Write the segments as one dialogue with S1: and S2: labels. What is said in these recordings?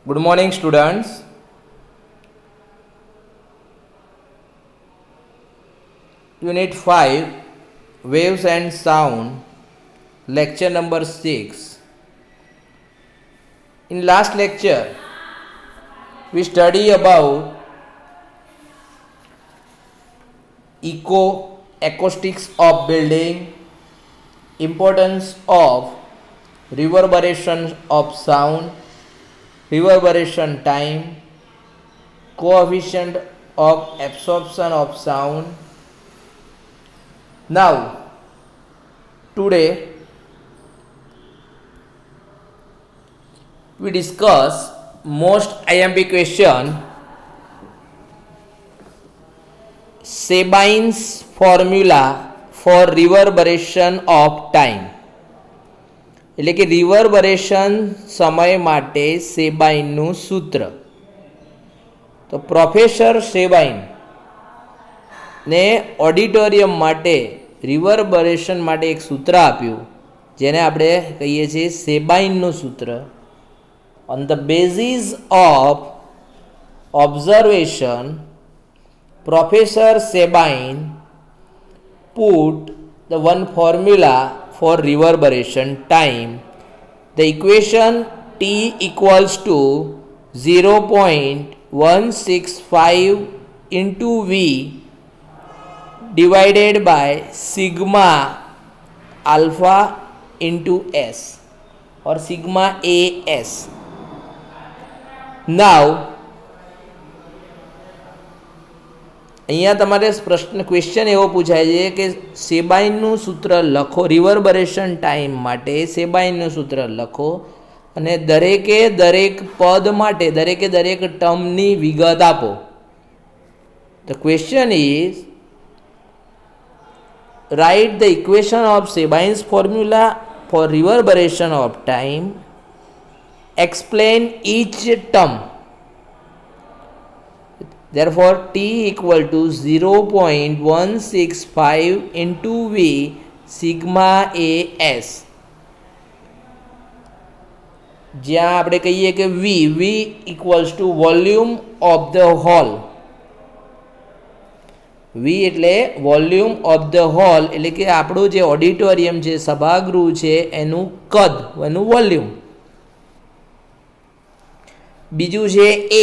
S1: Good morning, students. Unit 5 Waves and Sound, lecture number 6. In last lecture, we study about acoustics of building, importance of reverberation of sound, reverberation time, coefficient of absorption of sound. Now, today we discuss most IMP question, Sabine's formula for reverberation of time. એટલે કે રિવર્બરેશન સમય માટે સેબાઇનનું સૂત્ર. તો professor સેબાઇન ને auditorium માટે રિવર્બરેશન માટે એક સૂત્ર આપ્યું જેને આપણે કહીએ છીએ સેબાઇનનું સૂત્ર. On the basis of observation professor Sabine put the one formula for reverberation time. The equation T equals to 0.165 into V divided by sigma alpha into S or sigma AS. Now અહીંયા તમારે question એવો પૂછાય છે કે સેબાઇનનું સૂત્ર લખો, રિવર્બરેશન time માટે સેબાઇનનું સૂત્ર લખો અને દરેકે દરેક પદ માટે દરેકે દરેક ટર્મની વિગત આપો. The question is write the equation of Sabine's formula for reverberation of time, explain each term. Therefore, T equal to 0.165 into V sigma AS. જ્યાં આપણે કહીએ કે V equals to volume of the hall. V એટલે volume of the hall, એટલે કે આપણું જે auditorium છે, સભાગૃહ છે, એનું કદ, એનું વોલ્યુમ. બીજું છે એ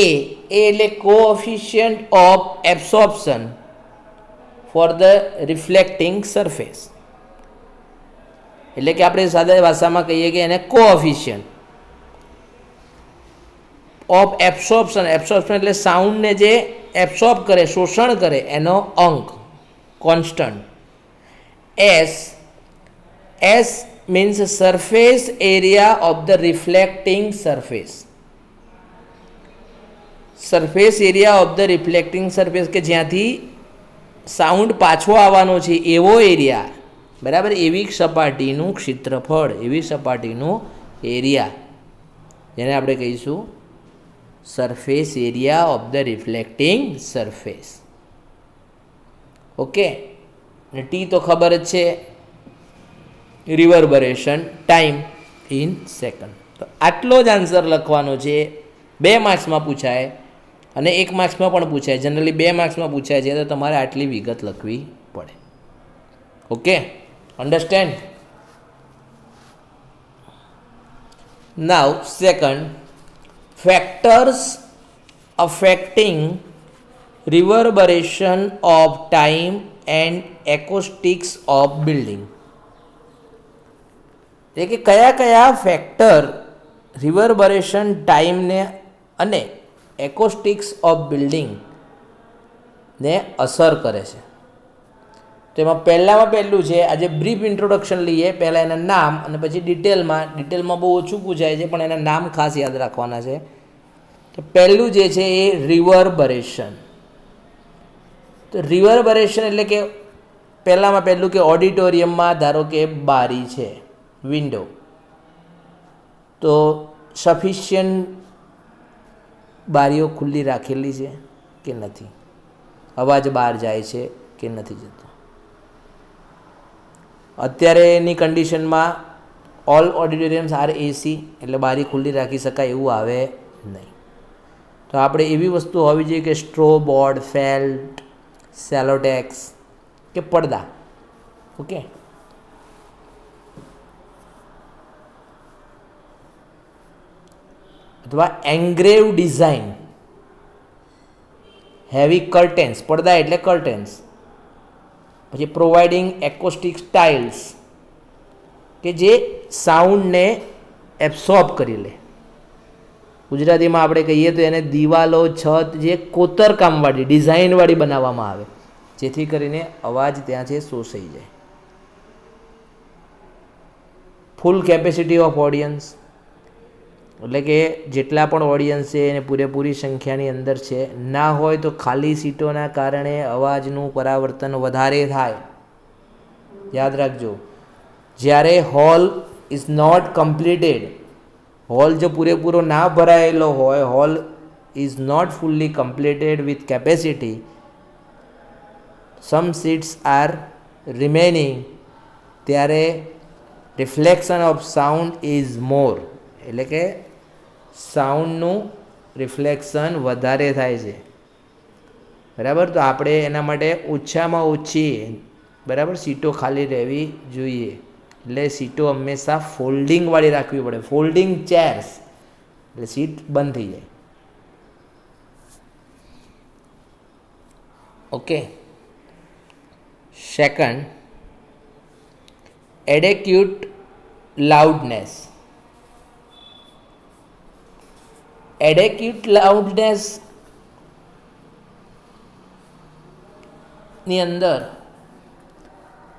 S1: એટલે coefficient of absorption for the reflecting surface. એટલે કે આપણે સાદા ભાષામાં કહીએ કે એને કોએફિશિયન્ટ ઓફ એબ્સોર્પ્શન. એબ્સોર્પ્શન એટલે સાઉન્ડને જે એબ્સોર્બ કરે, શોષણ કરે, એનો અંક constant. S means surface area of the reflecting surface. Surface area of the reflecting surface કે જ્યાંથી સાઉન્ડ પાછો આવવાનો છે એવો એરિયા, બરાબર, એવી સપાટીનું ક્ષેત્રફળ, એવી સપાટીનું એરિયા, જેને આપણે કહીશું surface area of the reflecting surface. Okay, ને ટી તો ખબર જ છે, રિવર્બરેશન ટાઈમ ઇન સેકન્ડ. તો આટલો જ આન્સર લખવાનો છે. 2 માર્ક્સમાં પૂછાય અને 1 માર્ક્સમાં પણ પૂછાય. જનરલી 2 માર્ક્સમાં પૂછાય છે તો તમારે આટલી વિગત લખવી પડે. Okay, understand? Now second, factors affecting reverberation of time and acoustics of building. એટલે કે કયા કયા ફેક્ટર રિવર્બરેશન ટાઈમને અને એકોસ્ટિક્સ ઓફ બિલ્ડિંગને અસર કરે છે. તો એમાં પહેલું છે, આજે બ્રીફ ઇન્ટ્રોડક્શન લઈએ, પહેલાં એના નામ અને પછી ડિટેલમાં બહુ ઓછું પૂછાય છે પણ એના નામ ખાસ યાદ રાખવાના છે. તો પહેલું જે છે એ રિવર્બરેશન. તો રિવર્બરેશન એટલે કે પહેલું કે ઓડિટોરિયમમાં ધારો કે બારી છે, વિન્ડો, તો સફિશિયન્ટ બારીઓ ખુલ્લી રાખેલી છે કે નથી, અવાજ બહાર જાય છે કે નથી જતો. અત્યારેની કન્ડિશનમાં ઓલ ઓડિટોરિયમ્સ આર એસી, એટલે બારી ખુલ્લી રાખી શકાય એવું આવે નહીં. તો આપણે એવી વસ્તુ હોવી જોઈએ કે સ્ટ્રો બોર્ડ, ફેલ્ટ, સેલોટેક્સ કે પડદા. ઓકે, અથવા એન્ગ્રેવ ડિઝાઇન, હેવી કર્ટેન્સ, પડદા એટલે કર્ટેન્સ. પછી પ્રોવાઇડિંગ એકોસ્ટિક સ્ટાઇલ્સ કે જે સાઉન્ડને એબ્સોર્બ કરી લે. ગુજરાતીમાં આપણે કહીએ તો એને દિવાલો, છત જે કોતરકામવાળી, ડિઝાઇનવાળી બનાવવામાં આવે, જેથી કરીને અવાજ ત્યાં છે શોષાઈ જાય. ફૂલ કેપેસિટી ઓફ ઓડિયન્સ, એટલે કે જેટલા પણ ઓડિયન્સ છે એને પૂરેપૂરી સંખ્યાની અંદર છે. ના હોય તો ખાલી સીટોના કારણે અવાજનું પરાવર્તન વધારે થાય. યાદ રાખજો, જ્યારે hall is not completed, hall જો પૂરેપૂરો ના ભરાયેલો હોય, hall is not fully completed with capacity, some seats are remaining, ત્યારે reflection of sound is more, એટલે કે સાઉન્ડનું રિફ્લેક્શન વધારે થાય છે. બરાબર, તો આપણે એના માટે ઓછામાં ઓછી બરાબર સીટો ખાલી રહેવી જોઈએ. એટલે સીટો હંમેશા ફોલ્ડિંગવાળી રાખવી પડે, ફોલ્ડિંગ ચેર્સ, એટલે સીટ બંધ થઈ જાય. ઓકે. સેકન્ડ, એડેક્યુટ લાઉડનેસ. એડેક્યુટ લાઉડનેસ ની અંદર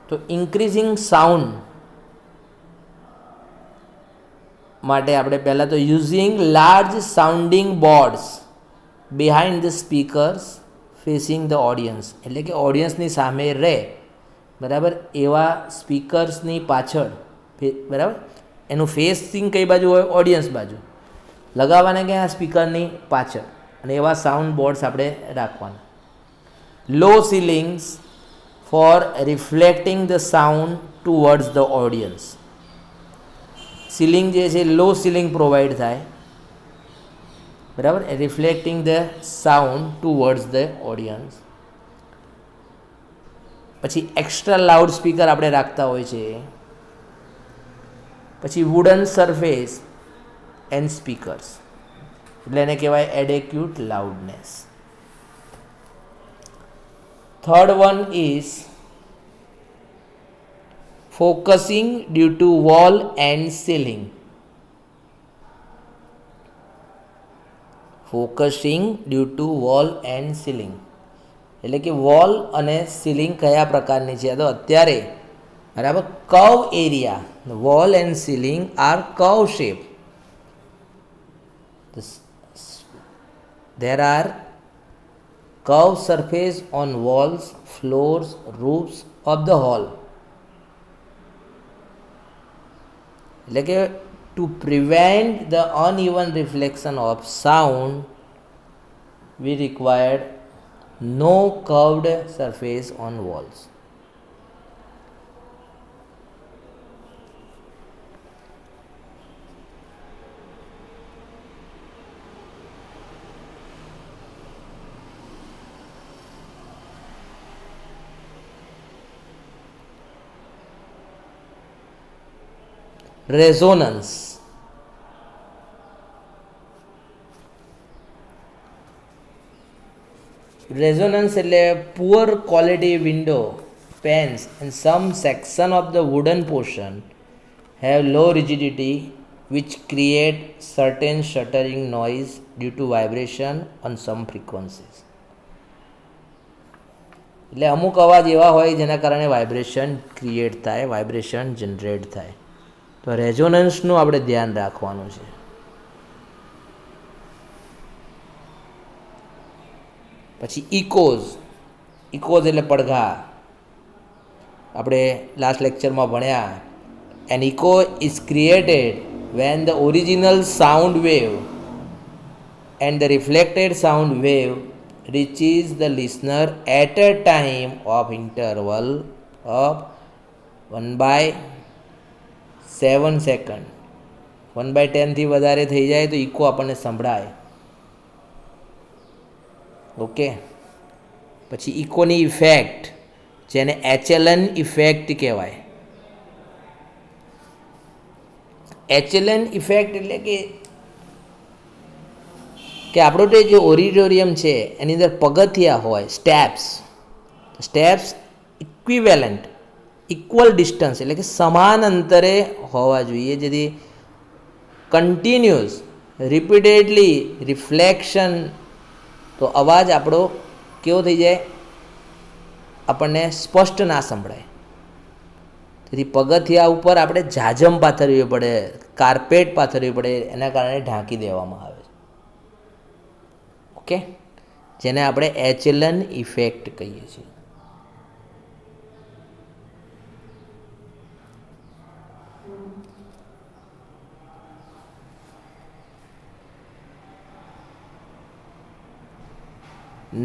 S1: તો ઇન્ક્રીઝિંગ સાઉન્ડ માટે આપણે પહેલાં તો using large sounding boards behind the speakers facing the audience, એટલે કે ઓડિયન્સની સામે રહે બરાબર એવા સ્પીકર્સની પાછળ, બરાબર એનું ફેસિંગ કઈ બાજુ હોય, ઓડિયન્સ બાજુ લગાવવાના કે આ સ્પીકરની પાછળ, અને એવા સાઉન્ડ બોર્ડ્સ આપણે રાખવાના. Low ceilings for reflecting the sound towards the audience. Ceiling જે છે લો સીલિંગ પ્રોવાઈડ થાય, બરાબર, reflecting the sound towards the audience. પછી એક્સ્ટ્રા લાઉડ સ્પીકર આપણે રાખતા હોય છે. પછી વુડન સરફેસ એન્ડ સ્પીકર્સ, એટલે એને કહેવાય adequate loudness. Third one is focusing due to wall and ceiling. Focusing due to wall and ceiling, એટલે કે વોલ અને સીલિંગ કયા પ્રકારની છે. તો અત્યારે બરાબર curve area, wall and ceiling are curve shape. There are curved surface on walls, floors, roofs of the hall. એટલે કે to prevent the uneven reflection of sound, we required no curved surface on walls. Resonance. Resonance એટલે poor quality window panes and some section of the wooden portion have low rigidity which create certain shuddering noise due to vibration on some frequencies. એટલે અમુક અવાજ એવા હોય જેના કારણે vibration create થાય, vibration generate થાય. તો રેઝોનન્સનું આપણે ધ્યાન રાખવાનું છે. પછી ઇકોઝ. ઇકોઝ એટલે પડઘા. આપણે લાસ્ટ લેક્ચરમાં ભણ્યા, an echo is created when the original sound wave and the reflected sound wave reaches the listener at a time of interval of 1/7 second. 1/10 થી વધારે થઈ જાય તો ઇકો આપણને સંભળાય. ઓકે, પછી ઇકોની ઇફેક્ટ જેને એચએલએન ઇફેક્ટ કહેવાય. એચએલએન ઇફેક્ટ એટલે કે આપણો જે ઓડિટોરિયમ છે એની અંદર પગથિયા હોય, સ્ટેપ્સ ઇક્વિવેલન્ટ, ઇક્વલ ડિસ્ટન્સ એટલે કે સમાન અંતરે હોવા જોઈએ, જેથી કન્ટિન્યુઅસ રિપીટેડલી રિફ્લેક્શન, તો અવાજ આપણો કેવો થઈ જાય, આપણને સ્પષ્ટ ના સંભળાય. તેથી પગથિયા ઉપર આપણે જાજમ પાથરવી પડે, કાર્પેટ પાથરવી પડે, એના કારણે ઢાંકી દેવામાં આવે છે. ઓકે, જેને આપણે એચએલએન ઇફેક્ટ કહીએ છીએ.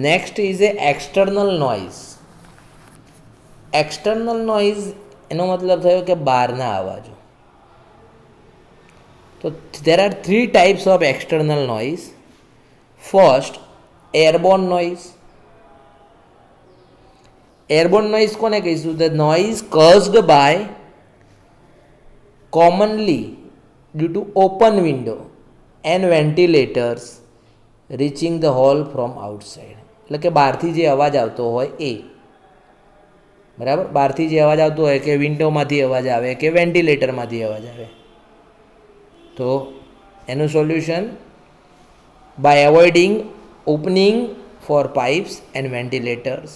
S1: Next is a external noise. External noise એનો મતલબ થયો કે બહારના અવાજો. તો there are 3 types of external noise. First, airborne noise. Airborne noise કોને કહીશું? The noise caused by commonly due to open window and ventilators reaching the hall from outside. એટલે કે બહારથી જે અવાજ આવતો હોય એ, બરાબર, બહારથી જે અવાજ આવતો હોય કે વિન્ડોમાંથી અવાજ આવે કે વેન્ટિલેટરમાંથી અવાજ આવે. તો એનું solution, by avoiding opening for pipes and ventilators,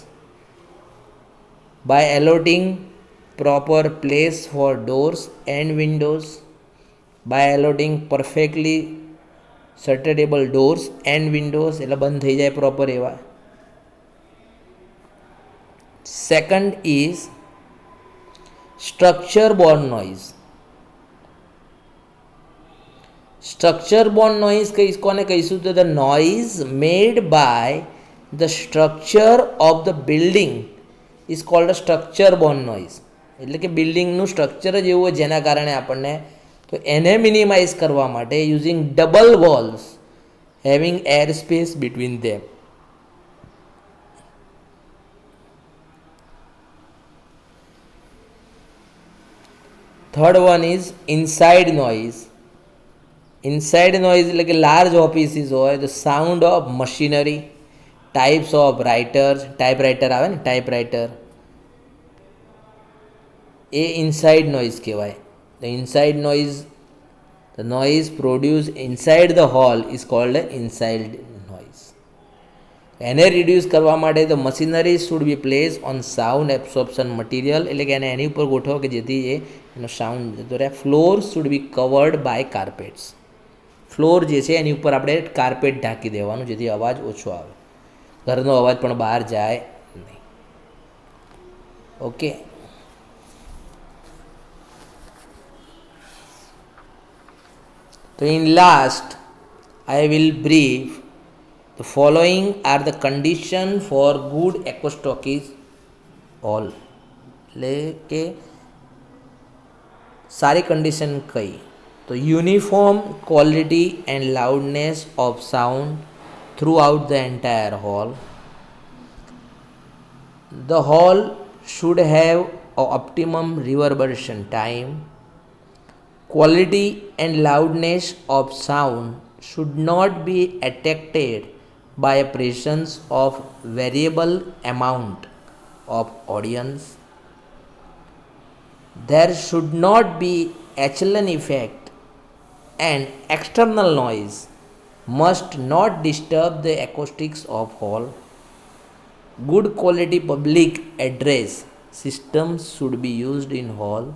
S1: by allotting proper place for doors and windows, by allotting perfectly shutterable doors and windows એટલે બંધ થઈ જાય પ્રોપર એવા. Second is structure borne noise. Structure borne noise કોને કહીશું? તો the noise made by the structure of the building is called a structure borne noise. એટલે કે બિલ્ડિંગનું સ્ટ્રક્ચર જ એવું હોય જેના કારણે આપણને, તો એને મિનિમાઇઝ કરવા માટે using double walls having air space between them. Third one is inside noise. Inside noise એટલે કે લાર્જ ઓફિસીસ હોય તો sound of machinery, types of writers, typewriter આવે ને, ટાઈપરાઇટર, એ ઇનસાઇડ નોઇઝ કહેવાય. The inside noise, the noise produce inside the hall is called inside noise. એને reduce કરવા માટે તો machinery should be place on sound absorption material, એટલે કે એને એની ઉપર ગોઠવો કે જેથી એનો સાઉન્ડ જતો રહે. Floor should be covered by carpets. Floor જે છે એની ઉપર આપણે કાર્પેટ ઢાંકી દેવાનું જેથી અવાજ ઓછો આવે, ઘરનો અવાજ પણ બહાર જાય નહીં. Okay, so in last I will brief the following are the condition for good acoustics hall. એટલે કે સારી કન્ડિશન કઈ? તો uniform quality and loudness of sound throughout the entire hall. The hall should have a optimum reverberation time. Quality and loudness of sound should not be affected by a presence of variable amount of audience. There should not be HLN effect and external noise must not disturb the acoustics of hall. Good quality public address systems should be used in hall.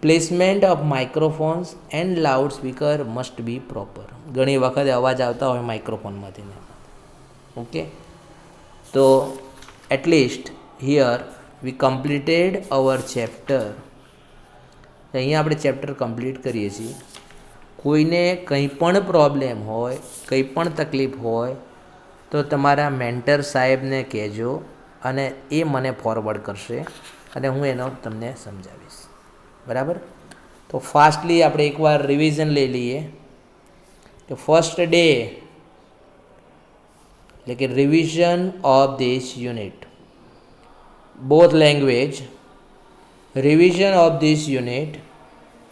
S1: Placement of microphones and loud speaker must be proper. ઘણી વખત અવાજ આવતા હોય માઇક્રોફોનમાંથી. Okay, તો at least here we completed our chapter. અહીંયા આપણે chapter complete કરીએ છીએ. કોઈને કંઈ પણ પ્રોબ્લેમ હોય, કંઈ પણ તકલીફ હોય તો તમારા મેન્ટર સાહેબને કહેજો અને એ મને ફોરવર્ડ કરશે અને હું એનો તમને સમજાવીશ. બરાબર? તો ફાસ્ટલી આપણે એકવાર રિવિઝન લઈ લઈએ. તો ફર્સ્ટ ડે એટલે કે revision of this unit. Both language revision of this unit.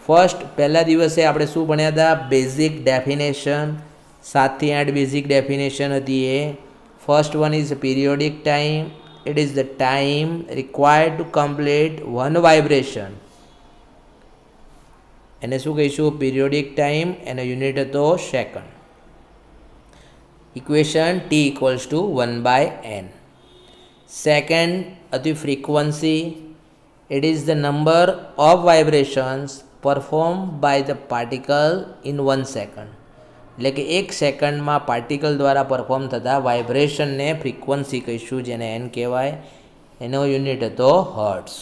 S1: First પહેલા દિવસે આપણે શું ભણ્યા હતા? Basic definition. 7 થી 8 બેઝિક ડેફિનેશન હતી એ. First one is periodic time. It is the time required to complete one vibration. એને શું કહીશું? Periodic time. એનો યુનિટ હતો second. Equation T equals to 1/n. Second હતી frequency. It is the number of vibrations perform by the particle in 1 second. એટલે કે 1 સેકન્ડમાં particle દ્વારા પરફોર્મ થતા વાઇબ્રેશનને ફ્રીક્વન્સી કહીશું, જેને n કહેવાય. એનો યુનિટ હતો હર્ટ્સ.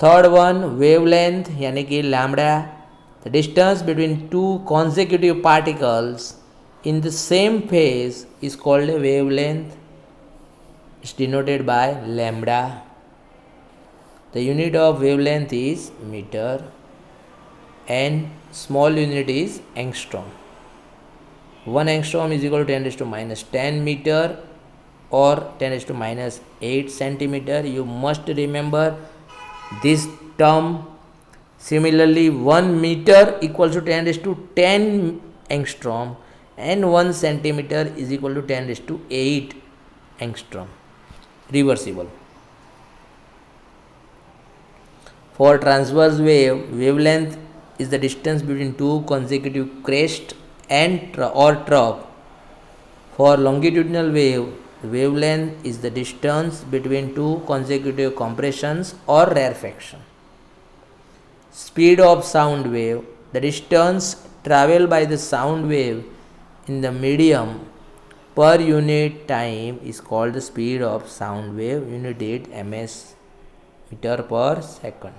S1: થર્ડ વન વેવલેન્થ યાની કે lambda. The distance between two consecutive particles in the same phase is called a wavelength. It's denoted by lambda. The unit of wavelength is meter and small unit is angstrom. 1 angstrom is equal to 10 raised to minus 10 meter or 10 raised to minus 8 centimeter. You must remember this term. Similarly, 1 meter equals to 10 raised to 10 angstrom and 1 centimeter is equal to 10 raised to 8 angstrom. Reversible. For transverse wave, wavelength is the distance between two consecutive crests and or trough. For longitudinal wave, wavelength is the distance between two consecutive compressions or rarefaction. Speed of sound wave, the distance traveled by the sound wave in the medium per unit time is called the speed of sound wave. Unit is ms, meter per second.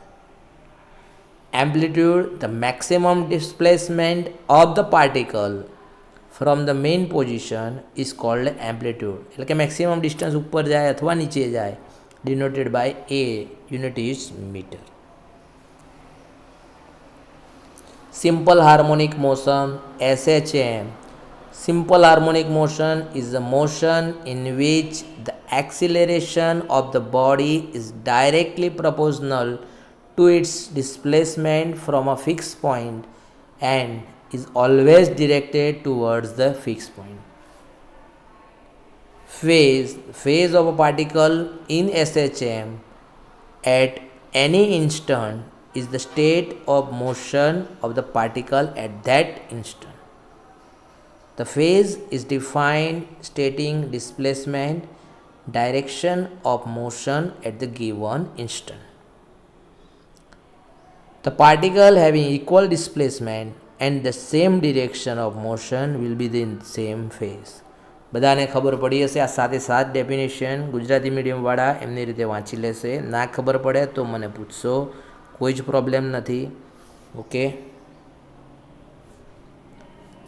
S1: Amplitude, the maximum displacement of the particle from the main position is called amplitude. એટલે કે maximum distance ઉપર જાય અથવા નીચે જાય, denoted by a. Unit is meter. Simple harmonic motion, SHM. Simple harmonic motion is the motion in which the acceleration of the body is directly proportional to its displacement from a fixed point and is always directed towards the fixed point. Phase of a particle in SHM at any instant is the state of motion of the particle at that instant. The phase is defined stating displacement, direction of motion at the given instant. The particle having equal displacement and the same direction of motion will be in the same phase. બધાને ખબર પડી હશે. આ 7 definition Gujarati મીડિયમવાળા એમની રીતે વાંચી લેશે. ના ખબર પડે તો મને પૂછશો, કોઈ જ પ્રોબ્લેમ નથી. Okay.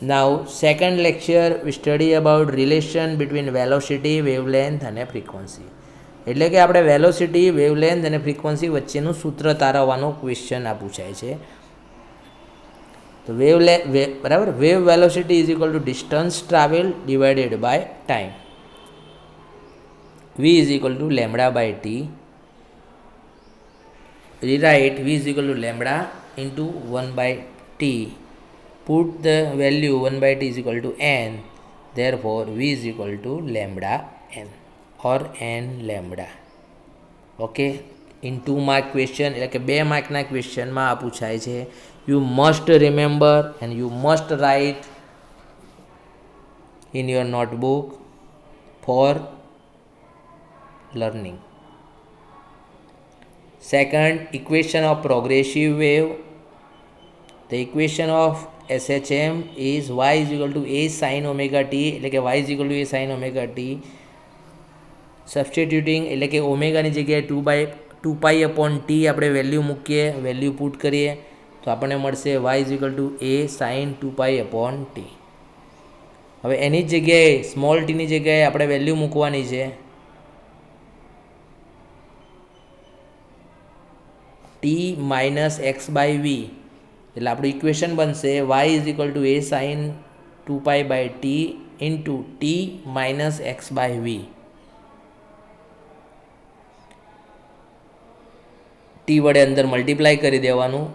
S1: Now, second lecture, we study about relation between velocity, wavelength and frequency. એટલે કે આપણે વેલોસિટી, વેવલેન્થ અને ફ્રીક્વન્સી વચ્ચેનું સૂત્ર તારવવાનો ક્વેશ્ચન આ પૂછાય છે. તો બરાબર, wave velocity is equal to distance travel divided by time. v is equal to lambda by T. rewrite v is equal to lambda into 1 by t. Put the value 1 by t is equal to n. Therefore, v is equal to lambda n or n lambda. Okay. In 2 mark question, એટલે કે 2 માર્કના ક્વેશ્ચનમાં આ પૂછાય છે. You must remember and you must write in your notebook for learning. Second, equation of progressive wave. The equation of SHM is y is equal to a sin omega t. એટલે કે y is equal to a sin omega t. Substituting એટલે કે ઓમેગાની જગ્યાએ 2 pi upon t આપણે value મૂકીએ, value put કરીએ તો આપણને મળશે y is equal to a sin 2 pi upon t. હવે એની જગ્યાએ સ્મોલ t ની જગ્યાએ આપણે વેલ્યુ મૂકવાની છે t minus x by v. એટલે આપણું ઇક્વેશન બનશે y is equal to a sin 2 pi by t into T minus X by V. T વડે અંદર મલ્ટીપ્લાય કરી દેવાનું.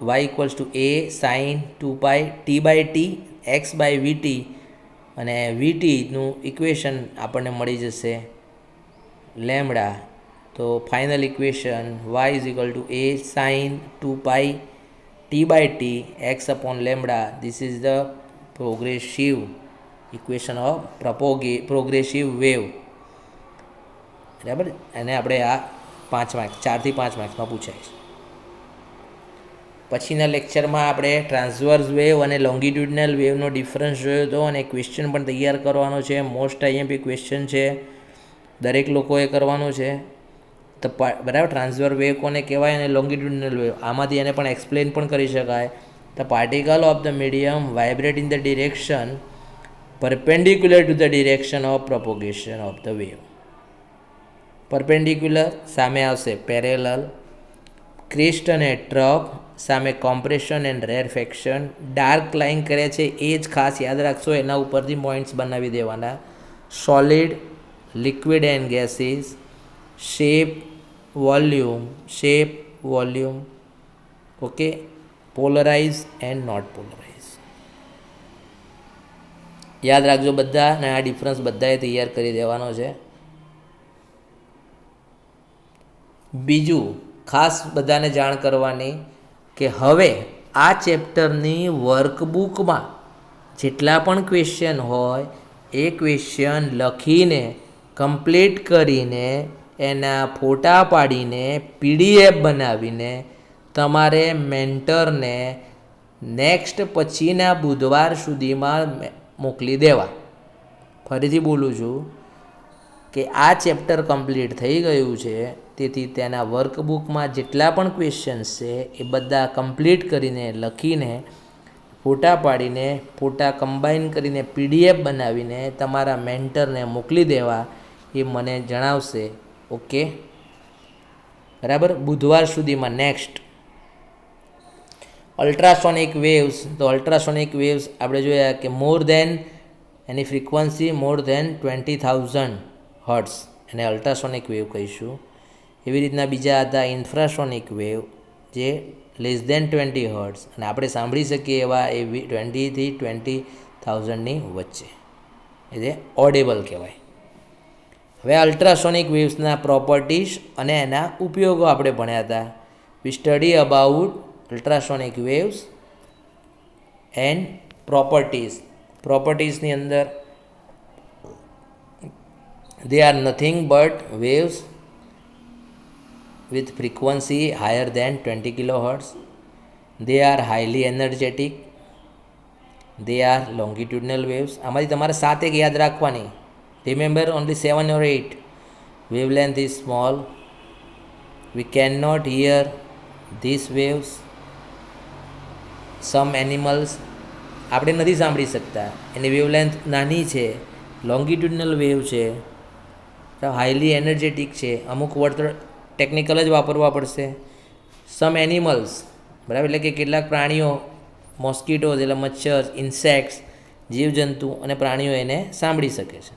S1: Y equals to A sine 2π T by T X by VT, અને વીટીનું equation આપણને મળી જશે લેમડા. તો final equation Y is equal to A sine 2π T by T X upon lambda. This is the progressive equation of progressive wave. બરાબર. અને આપણે આ 5 માર્ક્સ 4 થી 5 માર્ક્સમાં પૂછાય છે. પછીના લેક્ચરમાં આપણે ટ્રાન્સવર્સ વેવ અને લોંગિટ્યુડનલ વેવનો ડિફરન્સ જોયો હતો, અને ક્વેશ્ચન પણ તૈયાર કરવાનો છે. મોસ્ટ આઈએમપી ક્વેશ્ચન છે, દરેક લોકોએ કરવાનું છે. તો બરાબર, ટ્રાન્સવર્સ વેવ કોને કહેવાય અને લોંગિટ્યુડનલ વેવ, આમાંથી એને પણ એક્સપ્લેન પણ કરી શકાય. The particle of the medium vibrate in the direction perpendicular to the direction of propagation of the wave. Perpendicular સામે આવશે પેરેલલ, ક્રિસ્ટ અને ટ્રફ સામે કોમ્પ્રેશન એન્ડ રેરફેક્શન. ડાર્ક લાઇન કરે છે એ જ ખાસ યાદ રાખશો, એના ઉપરથી પોઈન્ટ્સ બનાવી દેવાના. Solid, liquid and gases, shape, volume, okay, polarize and not polarize. યાદ રાખજો બધા, અને આ ડિફરન્સ બધાએ તૈયાર કરી દેવાનો છે. બીજું ખાસ બધાને જાણ કરવાની કે હવે આ ચેપ્ટરની વર્કબુકમાં જેટલા પણ ક્વેશ્ચન હોય એ ક્વેશ્ચન લખીને કમ્પ્લીટ કરીને એના ફોટા પાડીને પીડીએફ બનાવીને તમારે મેન્ટરને નેક્સ્ટ પછીના બુધવાર સુધીમાં મોકલી દેવા. ફરીથી બોલું છું કે આ ચેપ્ટર કમ્પ્લીટ થઈ ગયું છે, તેથી તેના વર્કબુકમાં જેટલા પણ ક્વેશ્ચન્સ છે એ બધા કમ્પ્લીટ કરીને લખીને ફોટા પાડીને ફોટા કમ્બાઈન કરીને પીડીએફ બનાવીને તમારા મેન્ટરને મોકલી દેવા. એ મને જણાવશે. ઓકે, બરાબર. બુધવાર સુધીમાં. Next ultrasonic waves. તો અલ્ટ્રાસોનિક વેવ્સ આપણે જોયા કે મોર દેન, એની ફ્રીક્વન્સી મોર દેન 20,000 હર્ટ્સ, એને અલ્ટ્રાસોનિક વેવ કહીશું. એવી રીતના બીજા હતા ઇન્ફ્રાસોનિક વેવ, જે લેસ દેન 20 હર્ટ્સ, અને આપણે સાંભળી શકીએ એવા એ 20 થી 20,000ની વચ્ચે, એટલે ઓડેબલ કહેવાય. હવે અલ્ટ્રાસોનિક વેવ્સના પ્રોપર્ટીઝ અને એના ઉપયોગો આપણે ભણ્યા હતા. We study about ultrasonic waves and પ્રોપર્ટીઝની અંદર they are nothing but waves with frequency higher than 20 kilohertz. They are highly energetic. They are longitudinal waves. આમાંથી તમારે 7 એક યાદ રાખવાની. Remember only 7 or 8. Wavelength is small. We cannot hear these waves. Some animals આપણે નથી સાંભળી શકતા, એની wavelength નાની છે. લોંગિટ્યુડનલ વેવ છે, હાઈલી એનર્જેટિક છે. અમુક વર્ડ ટેકનિકલ જ વાપરવા પડશે. સમ એનિમલ્સ, બરાબર, એટલે કે કેટલાક પ્રાણીઓ, મોસ્કીટોઝ એટલે મચ્છર, ઇન્સેક્ટ્સ, જીવજંતુ અને પ્રાણીઓ એને સાંભળી શકે છે.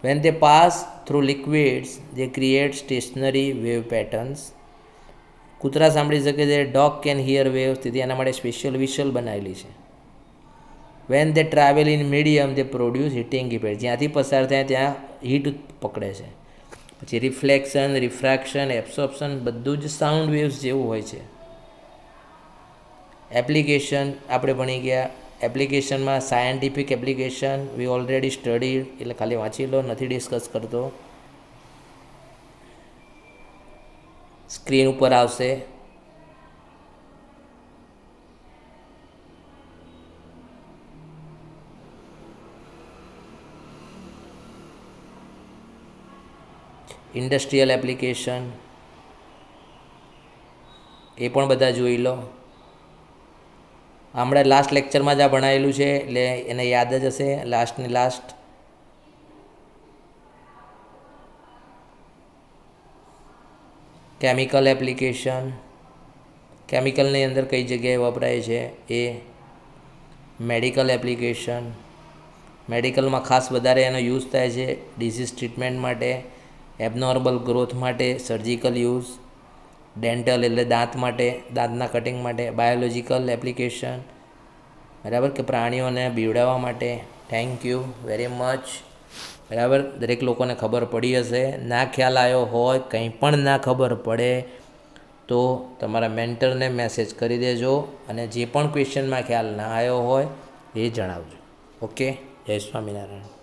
S1: When they pass through liquids they create stationary wave patterns. કૂતરા સાંભળી શકે છે. ડોગ કેન હિયર વેવ્સ, તેથી એના માટે સ્પેશિયલ વિશલ બનાવેલી છે. When they travel in medium they produce heating effect, જ્યાંથી પસાર થાય ત્યાં હીટ પકડે છે. પછી રિફ્લેક્શન, રિફ્રેક્શન, એબ્સોર્પ્શન બધું જ સાઉન્ડ વેવ્સ જેવું હોય છે. એપ્લિકેશન આપણે ભણી ગયા. એપ્લિકેશનમાં સાયન્ટિફિક એપ્લિકેશન વી ઓલરેડી સ્ટડી, એટલે ખાલી વાંચી લો, નથી ડિસ્કસ કરતો. સ્ક્રીન ઉપર આવશે. ઇન્ડસ્ટ્રીયલ એપ્લિકેશન એ પણ બધા જોઈ લો. હમણાં લાસ્ટ લેક્ચરમાં જ આ ભણાયેલું છે, એટલે એને યાદ જ હશે. લાસ્ટ કેમિકલ એપ્લિકેશન, કેમિકલની અંદર કઈ જગ્યાએ વપરાય છે એ. મેડિકલ એપ્લિકેશન, મેડિકલમાં ખાસ વધારે એનો યુઝ થાય છે ડિઝીઝ ટ્રીટમેન્ટ માટે, એબનોર્મલ ગ્રોથ માટે, સર્જિકલ યુઝ, ડેન્ટલ એટલે દાંત માટે, દાંતના કટિંગ માટે, બાયોલોજિકલ એપ્લિકેશન, બરાબર, કે પ્રાણીઓને બીવડાવવા માટે. Thank you very much. બરાબર, દરેક લોકોને ખબર પડી હશે. ના ખ્યાલ આવ્યો હોય, કંઈ પણ ના ખબર પડે તો તમારા મેન્ટરને મેસેજ કરી દેજો અને જે પણ ક્વેશ્ચનમાં ખ્યાલ ના આવ્યો હોય એ જણાવજો. ઓકે, જય સ્વામિનારાયણ.